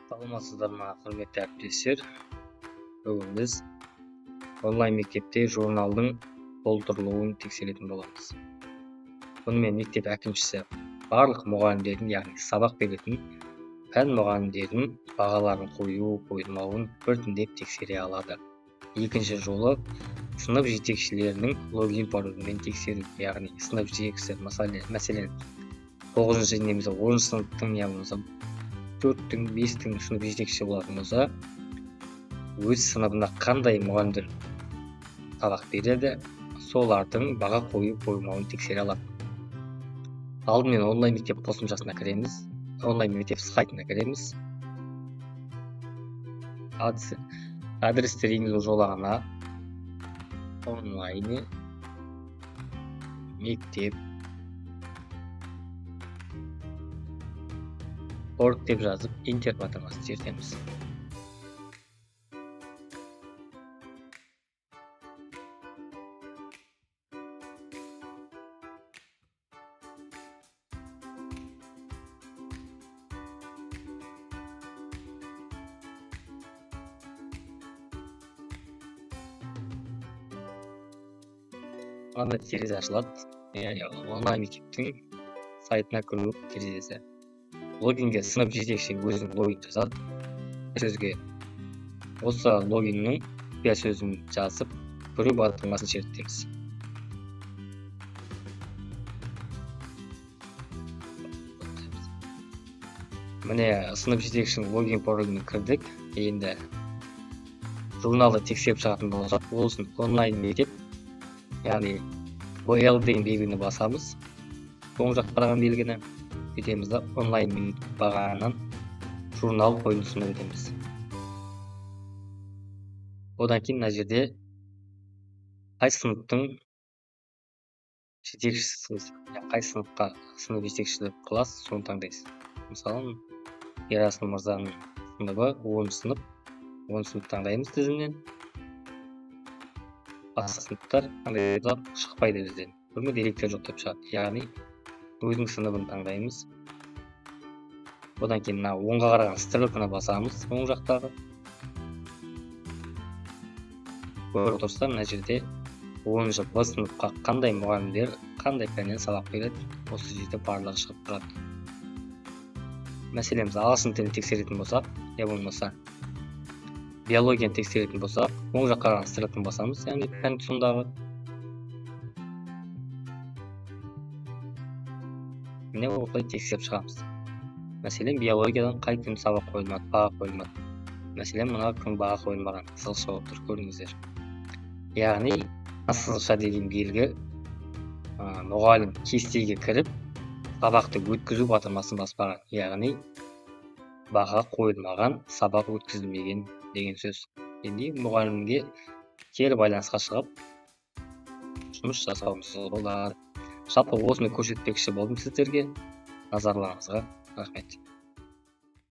Саламатсыздар ма, құрметті әріптестер? Бүгін біз онлайн мектепте журналдың толтырылуын тексеретін боламыз. Бұнымен мектеп әкімшісі барлық мұғалімдердің, яғни сабақ беретін пән мұғалімдердің бағаларын қойылмауын біртіндеп тексере алады. Екінші жолы сынып жетекшілерінің логин паролімен тексеру, яғни сынып жетекшісі мәселен 9-шы немесе 10-шы сыныптың не болмаса 4-тің, 5-тің сынып жетекшісі болатын болса, өз сыныбына қандай мұғалімдер сабақ береді, солардың баға қойылмауын тексере алады. Алдымен онлайн мектеп қосымшасына кіреміз, онлайн мектеп сайтына кіреміз. Адрестер енгізу жолағына онлайн мектеп орг деп жазып, интер батырмасын чертеміз. Анда терезе ашылады. Онлайн мектептің сайтына кіру терезесі. Логинге сынып жетекші өзінің логин жазады. Сөзге осы логиннің құпия сөзін жазып, кіру батырмасын чертеміз. Міне сынып жетекшінің логин пароліне кірдік. Енді журналды тексеріп шығатын болсақ, болсын онлайн мектеп, яғни BL деген белгіні басамыз. Оң жақ қараған белгіні етеміз да онлайн бағанынан журнал қойылысына өтеміз. Одан кейін мына жерде қай сыныптың жетекшісі, қай сыныпқа сынып жетекшілік қыласыз, соны таңдайсыз. Мысалы, Ерасыл мырзаның сыныбы 10 сынып, 10 сынып таңдаймыз тізімнен. Басқа сыныптар шықпайды бізден. Бөлме деректер жоқ деп шығады. Яғни өзінің сыныбын таңдаймыз. Одан кейін оңға қараған стрелканы басамыз, оң жақтағы. Көріп отырсыздар, мына жерде 10-шы Б сыныпқа қандай мұғалімдер, қандай пәннен сабақ береді, осы жерде барлығы шығып тұрады. Мәселен, ағылшын тілін тексеретін болсақ, я болмаса биологияны тексеретін болсақ, оң жаққа қараған стрелканы басамыз, яғни пән тұсындағы. Міне осылай тексеріп шығамыз. Мәселен, биологиядан қай күн сабақ қойылмады, баға қойылмады. Мәселен, мына күн баға қойылмаған, сызғыша болып тұр, көріңіздер. Яғни, сызғыша деген белгі мұғалім кестеге кіріп, сабақты өткізу батырмасын баспаған. Яғни, баға қойылмаған, сабақ өткізілмеген деген сөз. Енді мұғалімге кері байланысқа шығып, жұмыс жасауымыз болады. Жалпы осыны көрсетпекші болдым сіздерге. Назарларыңызға рахмет.